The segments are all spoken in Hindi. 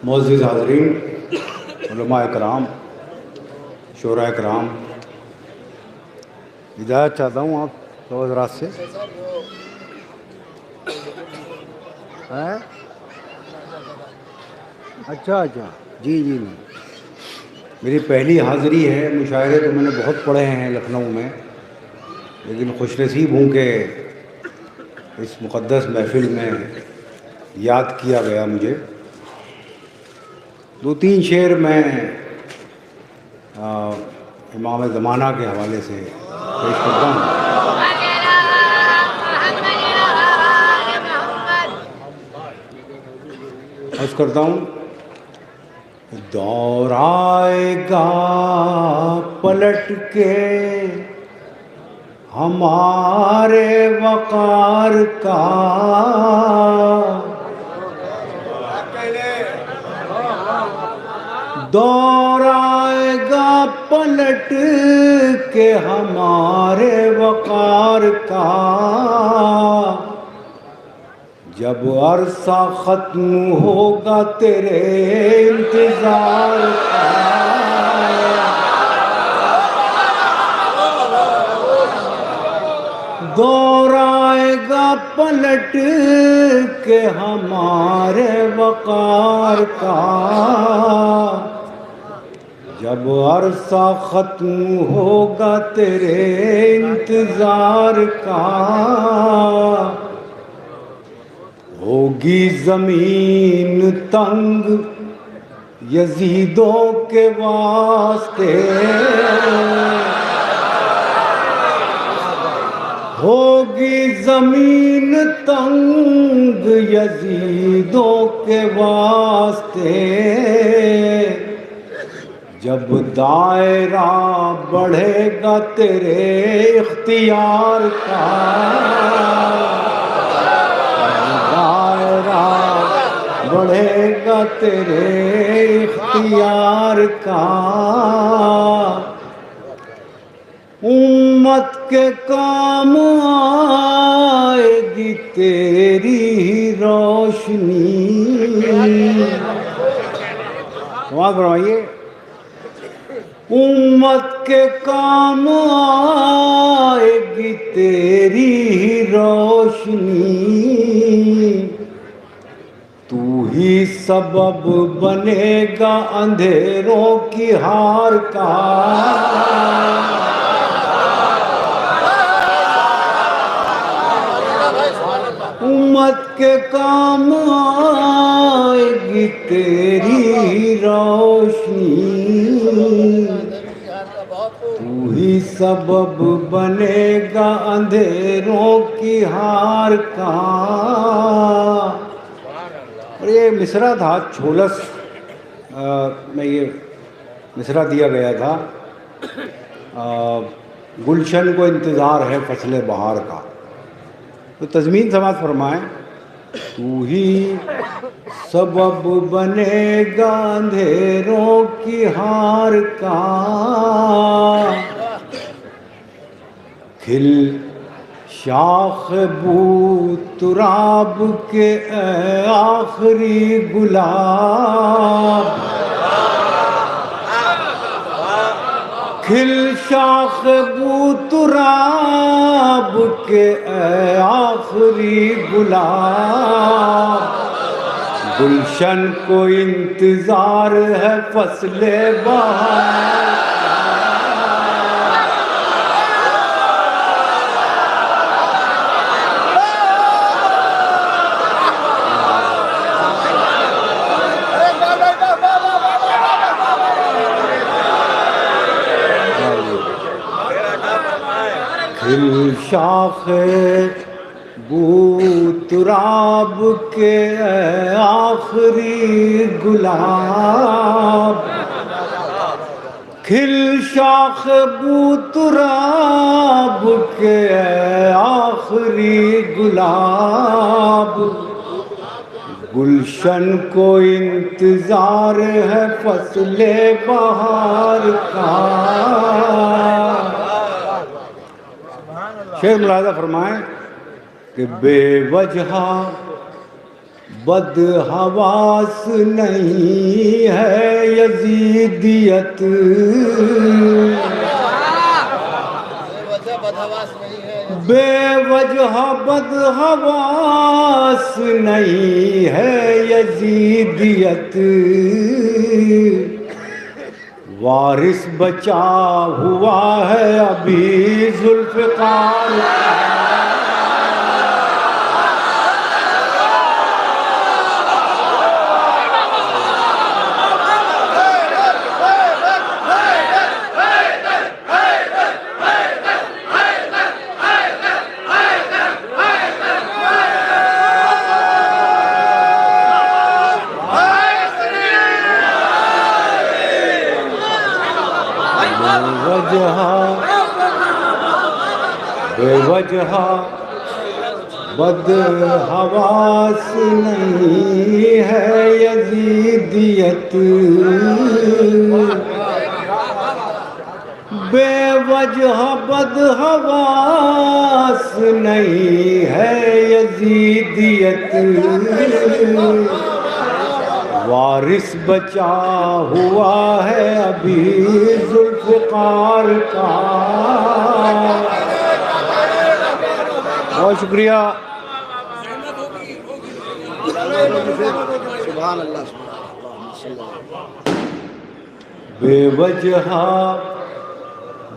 मुअज़्ज़िज़ हाज़रीन, उलमा इकराम, शोरा इकराम, हिदायत चाहता हूँ आप तो हज़रात से हैं। अच्छा, जी जी नहीं, मेरी पहली हाज़िरी है। मुशायरे तो मैंने बहुत पढ़े हैं लखनऊ में, लेकिन खुशनसीब हूँ कि इस मुक़द्दस महफ़िल में याद किया गया मुझे। दो तीन शेर मैं इमाम ज़माना के हवाले से पेश करता हूँ। अर्ज़ करता हूँ, दौर आएगा पलट के हमारे वक़ार का, दौर आएगा पलट के हमारे वक़ार का, जब अरसा ख़त्म होगा तेरे इंतज़ार का। दौर आएगा पलट के हमारे वक़ार का, जब अरसा ख़त्म होगा तेरे इंतज़ार का। होगी ज़मीन तंग यज़ीदों के वास्ते, होगी ज़मीन तंग यज़ीदों के वास्ते, जब दायरा बढ़ेगा तेरे इख्तियार का, दायरा बढ़ेगा तेरे इख्तियार का। उम्मत के काम आएगी तेरी ही रोशनी। वहाँ करवाइए, उम्मत के काम आएगी तेरी ही रोशनी, तू ही सबब बनेगा अंधेरों की हार का। उम्मत के काम आएगी तेरी रोशनी, तू ही सबब बनेगा अंधेरों की हार का। और ये मिसरा था छोलस में, ये मिसरा दिया गया था, गुलशन को इंतज़ार है फसले बहार का। तो तज़मीन समात फरमाएं, तू ही सबब बनेगा अंधेरों की हार का, खिल शाख बू तुराब के आखिरी गुलाब, खिल शाख बू तुराब के आखिरी गुलाब, गुलशन को इंतज़ार है फसले बहार। खिल शाख बू तुराब के आखिरी गुलाब, खिल शाख बू तुराब के आखिरी गुलाब, गुलशन को इंतज़ार है फसले बहार का। शेर मुलाज़ा फरमाएं कि बेवजह बदहवास नहीं है यजीदियत, बेवजह बदहवास नहीं है यजीदियत, वारिस बचा हुआ है अभी जुल्फ़िकार। बेवजह बदहवास नहीं है यजीदियत, बेवजह बदहवास नहीं है यजीदियत, वारिस बचा हुआ है अभी जुल्फ़िकार का। बहुत शुक्रिया। सुभान अल्लाह। बेवजह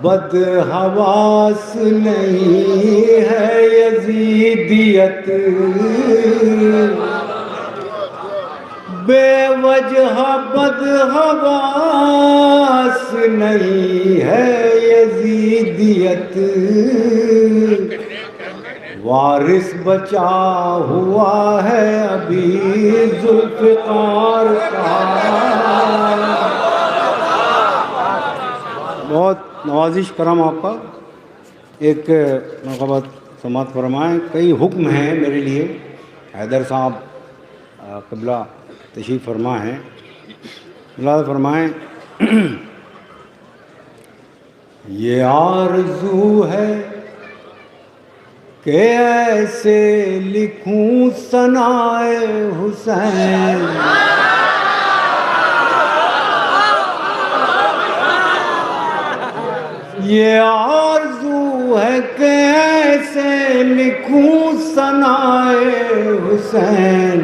बदहवास नहीं है यजीदियत, बेवजह बदहवास नहीं है यजीदियत, वारिस बचा हुआ है अभी जुल्फ़िकार का। बहुत नवाजिश करम आपका। एक मरहबा समात फरमाएँ। कई हुक्म हैं मेरे लिए। हैदर साहब क़िबला तशरीफ़ फरमा हैं, मुलाज़ फरमाएँ। ये आरज़ू है कि ऐसे लिखूं सनाए हुसैन, ये आरज़ू है कि ऐसे लिखूं सनाए हुसैन,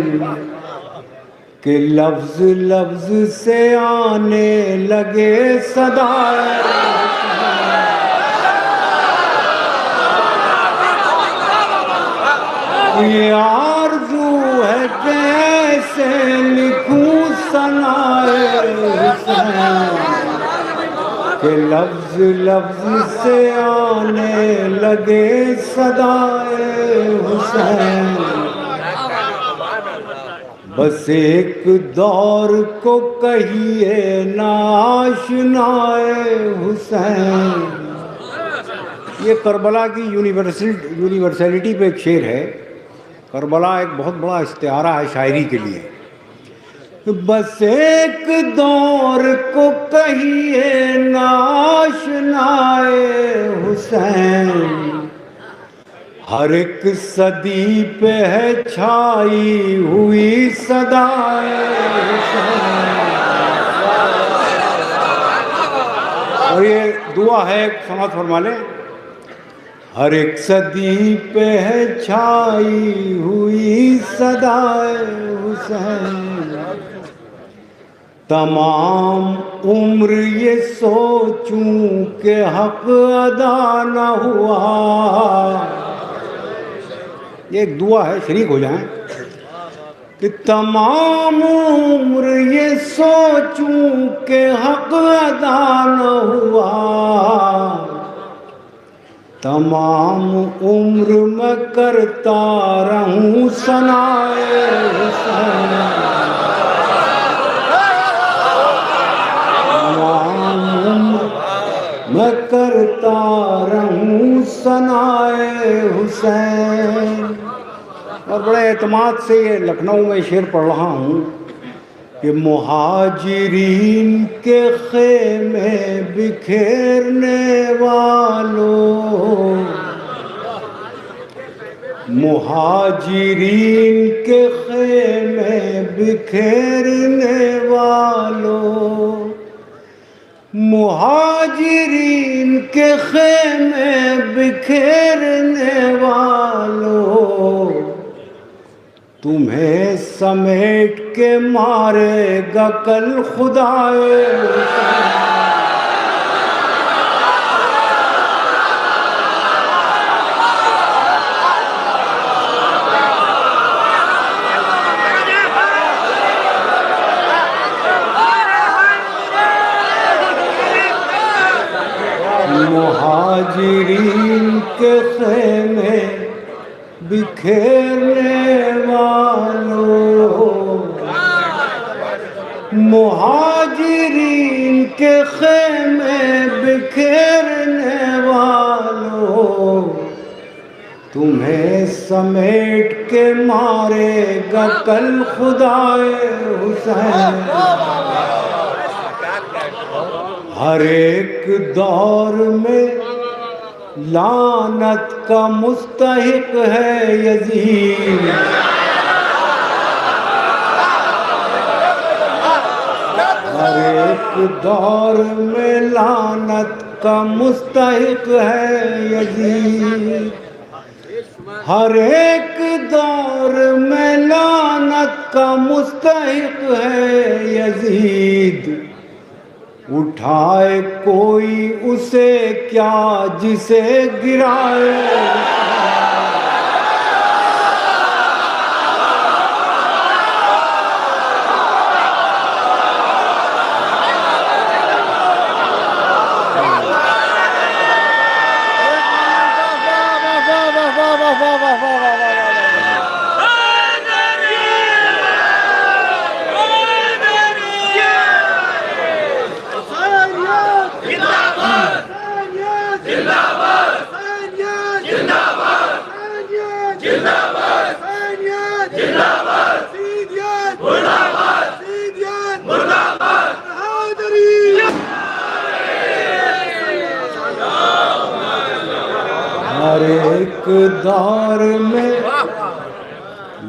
कि लफ्ज़ लफ्ज़ से आने लगे सदाए। ये आरज़ू है कि ऐसे लिखूं सनाए हुसैन, कि लफ्ज़ लफ्ज़ से आने लगे सदाए हुसैन। बस एक दौर को कहिए ना आशनाए हुसैन। ये करबला की यूनिवर्सलिटी पे एक शेर है। करबला एक बहुत बड़ा इस्तिआरा है शायरी के लिए। बस एक दौर को कहिए ना आशनाए हुसैन, हर एक सदी पे है छाई हुई सदाए हुसैन। और ये दुआ है, समात फरमा लें। हर एक सदी पे है छाई हुई सदाए हुसैन, तमाम उम्र ये सोचूं के हक अदा न हुआ। ये एक दुआ है, शरीक हो जाएं कि तमाम उम्र ये सोचूं के हक अदा न हुआ, तमाम उम्र मैं करता रहूं सनाए हुसैन, तमाम उम्र मैं करता रहूं सनाए हुसैन। और बड़े एतमाद से ये लखनऊ में शेर पढ़ रहा हूँ कि मुहाजिरीन के खेमे बिखेरने वालों, मुहाजिरीन के खेमे बिखेरने वालों, मुहाजिरीन के खेमे बिखेरने वालों, तुम्हें समेट के मारेगा कल खुदाए। मुहाजिरीन के खेमे बिखेरने वालों, मुहाजिरीन के खेमे बिखेरने वालों, तुम्हें समेट के मारेगा कल खुदाए हुसैन। हर एक दौर में लानत का मुस्तहिक है यजीद, हर एक दौर में लानत का मुस्तहिक है यजीद, हर एक दौर में लानत का मुस्तहिक है यजीद। उठाए कोई उसे क्या जिसे गिराए, हर एक दौर में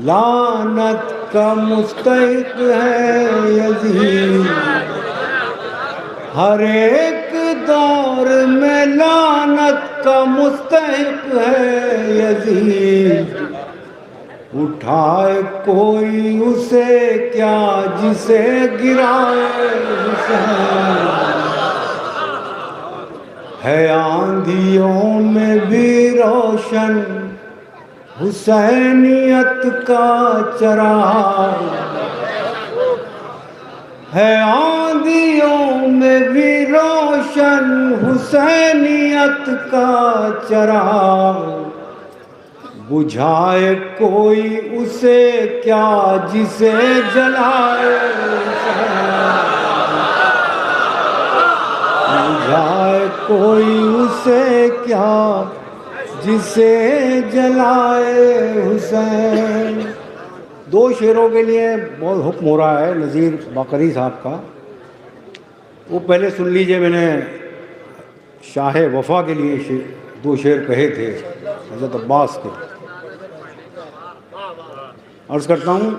लानत का मुस्तहिक है यजीद, हर एक दौर में लानत का मुस्तहिक है यजीद। उठाए कोई उसे क्या जिसे गिराए हुसैन, है आंधियों में भी रोशन हुसैनियत का चराग, है आंधियों में भी रोशन हुसैनियत का चराग। बुझाए कोई उसे क्या जिसे जलाए, बुझाए कोई उसे क्या जिसे जलाए हुसैन। दो शेरों के लिए बहुत हुक्म हो रहा है नज़ीर बाकरी साहब का, वो पहले सुन लीजिए। मैंने शाह वफा के लिए दो शेर कहे थे हज़रत अब्बास के। अर्ज़ करता हूँ,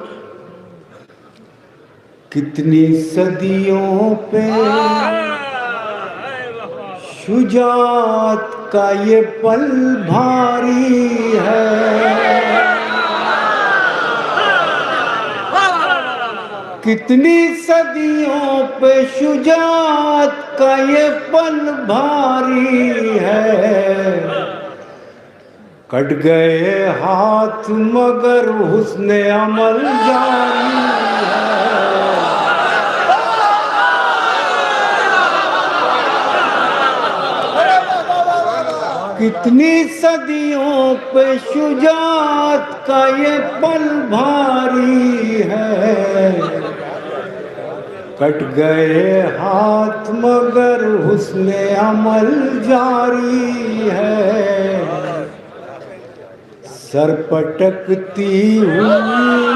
कितनी सदियों पे शुजाअत का ये पल भारी है, कितनी सदियों पे शुजाअत का ये पल भारी है। कट गए हाथ मगर हुस्ने अमल जारी है, कितनी सदियों पे शुजाअत का ये पल भारी है। कट गए हाथ मगर हुस्ने अमल जारी है, सर पटकती हुई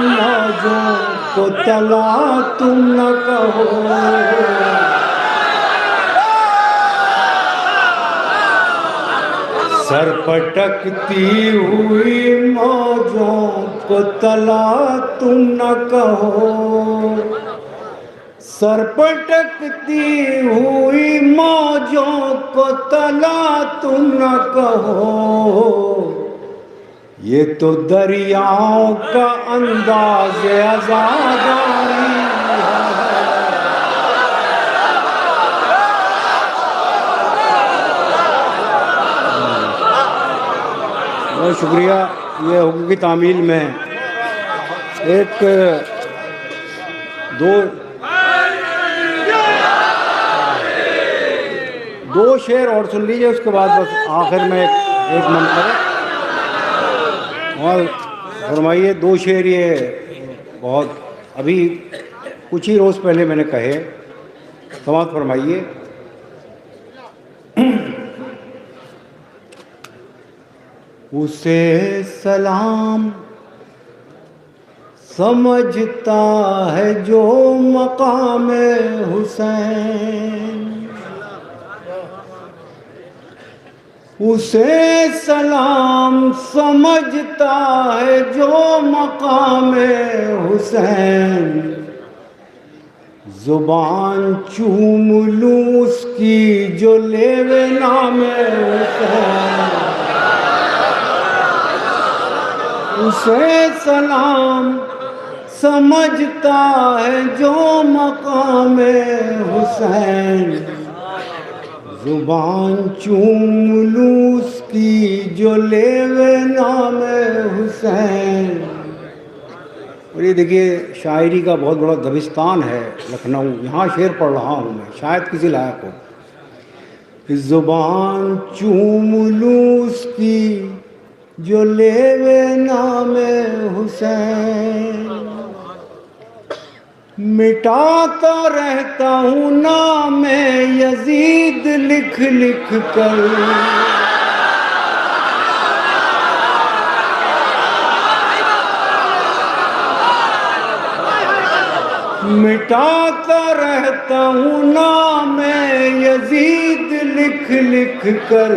नाजों को तला तुम न कहो, सर पटकती हुई मौजों को तला तुम न कहो, सर पटकती हुई मौजों को तला तुम न कहो, ये तो दरियाओं का अंदाज़ आज़ादारी है। बहुत शुक्रिया। ये हुक्म की तामील में एक दो शेर और सुन लीजिए, उसके बाद बस आखिर में एक मंत्र और फरमाइए। दो शेर ये बहुत अभी कुछ ही रोज़ पहले मैंने कहे, समाप्त फरमाइए। उसे सलाम समझता है जो मकाम हुसैन, उसे सलाम समझता है जो मकाम हुसैन, जुबान चूम लूं उसकी जो लेवे नाम हुसैन, उसे सलाम समझता है जो मकाम हुसैन, जुबान चूम लूं उसकी जो लेवे नाम हुसैन। और ये देखिए शायरी का बहुत बड़ा दबिस्तान है लखनऊ, यहाँ शेर पढ़ रहा हूँ मैं, शायद किसी लायक हो। जुबान चूम लूं उसकी जो लेवे नाम हुसैन, मिटाता रहता हूँ नाम यजीद लिख लिख कर, मिटाता रहता हूँ नाम यजीद लिख लिख कर,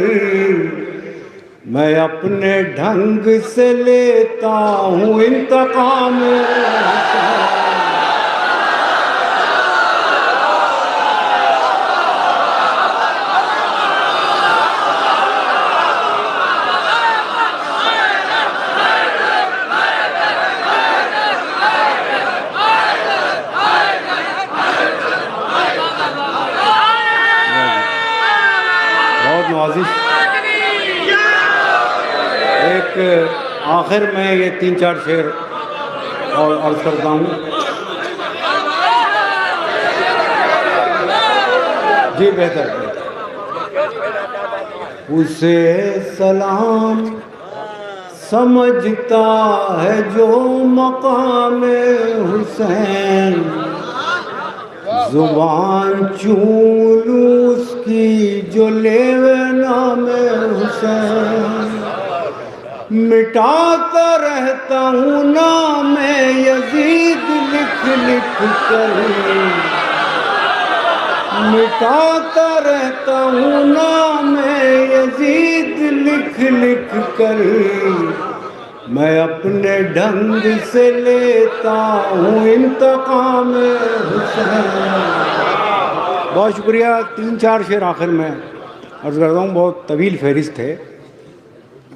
मैं अपने ढंग से लेता हूँ इंतकाम। बहुत नवाजिश। एक आखिर में ये 3-4 शेर और अर्ज करता हूँ। जी बेहतर। उसे सलाम समझता है जो मकाम हुसैन, जुबान चूम लूं उसकी जो लेवे नाम हुसैन, मिटाता रहता हूँ नाम यजीद लिख लिख कर, मिटाता रहता हूँ नाम यजीद लिख लिख कर, मैं अपने ढंग से लेता हूँ इंतकाम हुसैन। बहुत शुक्रिया। 3-4 शेर आखिर में अर्ज़ करता हूँ, बहुत तवील फहरिस्त है,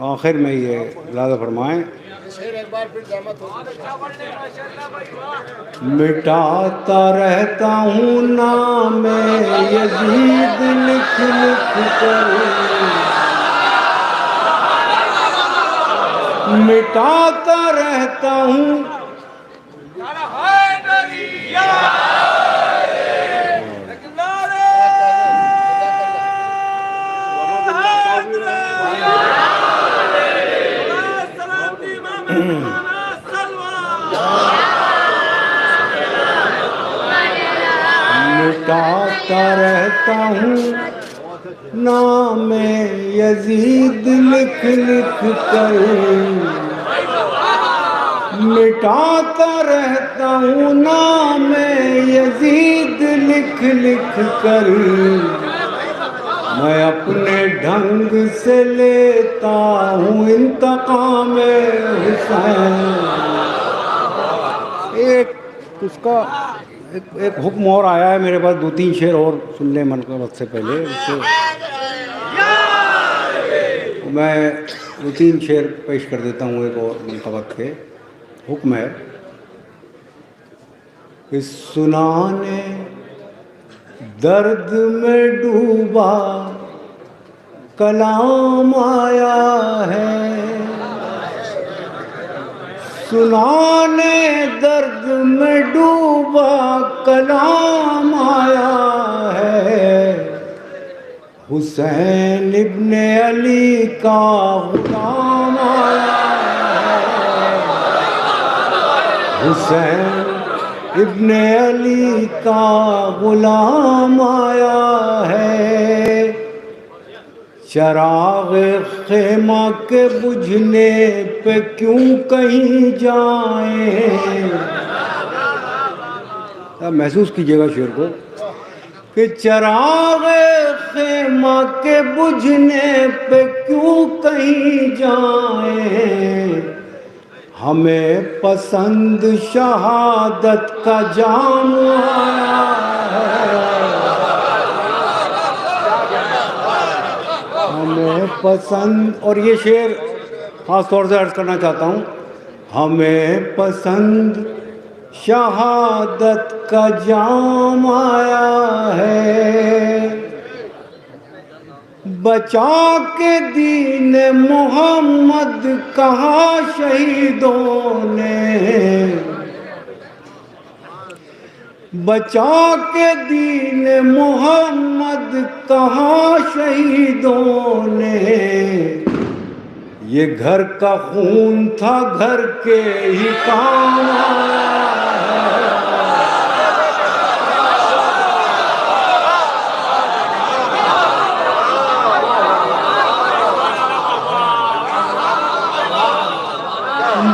आखिर में ये ज़्यादा फरमाएँ। मिटाता रहता हूँ नाम यजीद लिख लिख कर, मिटाता रहता हूँ मिटाता रहता हूँ नाम यजीद लिख लिख कर, मिटाता रहता हूँ नाम यजीद लिख लिख कर, मैं अपने ढंग से लेता हूँ इंतकाम हुसैन। एक उसका एक हुक्म और आया है मेरे पास, 2-3 शेर और सुन ले मनक़बत से पहले। उससे मैं 2-3 शेर पेश कर देता हूँ एक और मनक़बत के। हुक्म है कि सुनाने दर्द में डूबा कलाम आया है, सुनाने दर्द में डूबा कलाम आया है। हुसैन इब्ने अली का गुलाम आया है, हुसैन इब्ने अली का गुलाम आया है। चराग़ ख़ैमा के बुझने पे क्यों कहीं जाएं। अब महसूस कीजिएगा शेर को कि चराग़ ख़ैमा के बुझने पे क्यों कहीं जाएं। हमें पसंद शहादत का जाम आया है, हमें पसंद। और ये शेर ख़ास तौर से अर्ज़ करना चाहता हूँ, हमें पसंद शहादत का जाम आया है। बचा के दीन मोहम्मद कहा शहीदों ने, बचा के दीन मोहम्मद कहा शहीदों ने। ये घर का खून था घर के ही काम आया है,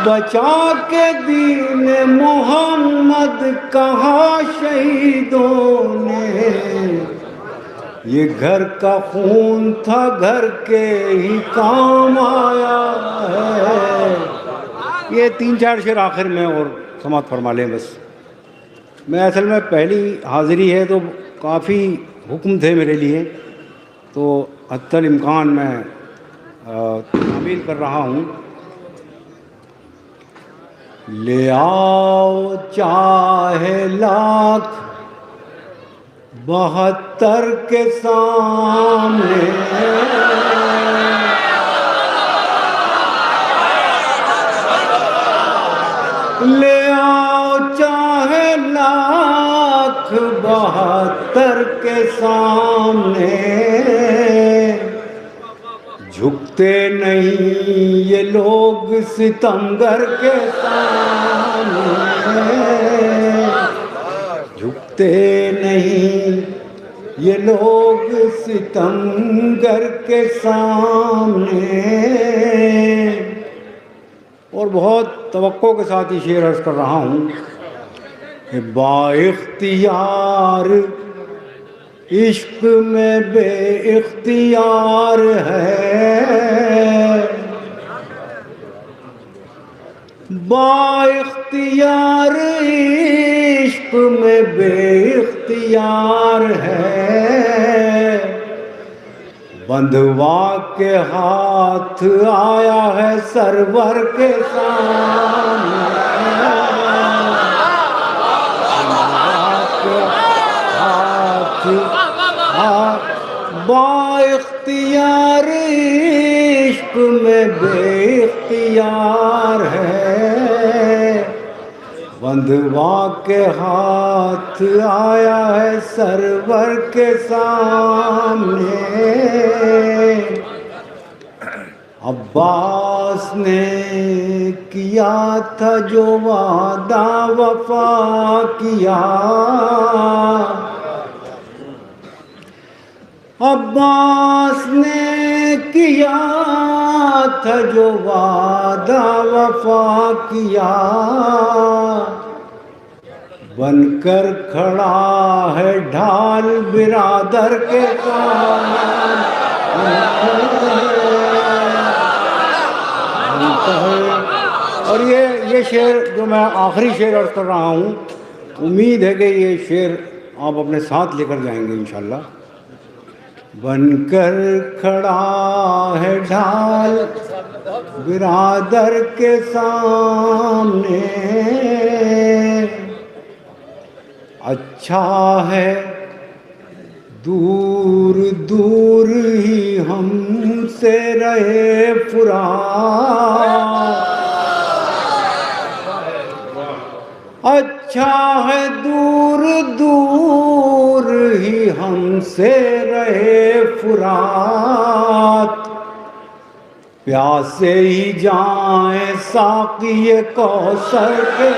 बचा के दीन मोहम्मद कहा शहीदों ने। ये घर का खून था घर के ही काम आया है। ये 3-4 शेर आखिर में और समाप्त फरमा लें बस। मैं असल में पहली हाज़िरी है तो काफ़ी हुक्म थे मेरे लिए, तो हत्तल इम्कान मैं तामील कर रहा हूँ। ले आओ चाहे लाख 72 के सामने, ले आओ चाहे लाख 72 के सामने। झुकते नहीं ये लोग सितमगर के सामने, झुकते नहीं ये लोग सितमगर के सामने। और बहुत तवक्को के साथ ही शेर अर्ज़ कर रहा हूँ कि बाइख्तियार इश्क में बेइख्तियार है, बाइख्तियार इश्क में बेइख्तियार है। बंधवा के हाथ आया है सरवर के सामने, बाइख्तियार इश्क में बेइख्तियार है। बंधवा के हाथ आया है सरवर के सामने। अब्बास ने किया था जो वादा वफा किया, अब्बास ने किया था जो वादा वफा किया। बनकर खड़ा है ढाल बिरादर के काम। और ये शेर जो मैं आखिरी शेर अर्ज कर रहा हूँ, उम्मीद है कि ये शेर आप अपने साथ लेकर जाएंगे इंशाल्लाह। बनकर खड़ा है ढाल बिरादर के सामने, अच्छा है दूर दूर ही हमसे रहे फुरात, अच्छा है दूर दूर ही हमसे रहे फुरात, प्यासे ही जाएं साक़ी कौसर के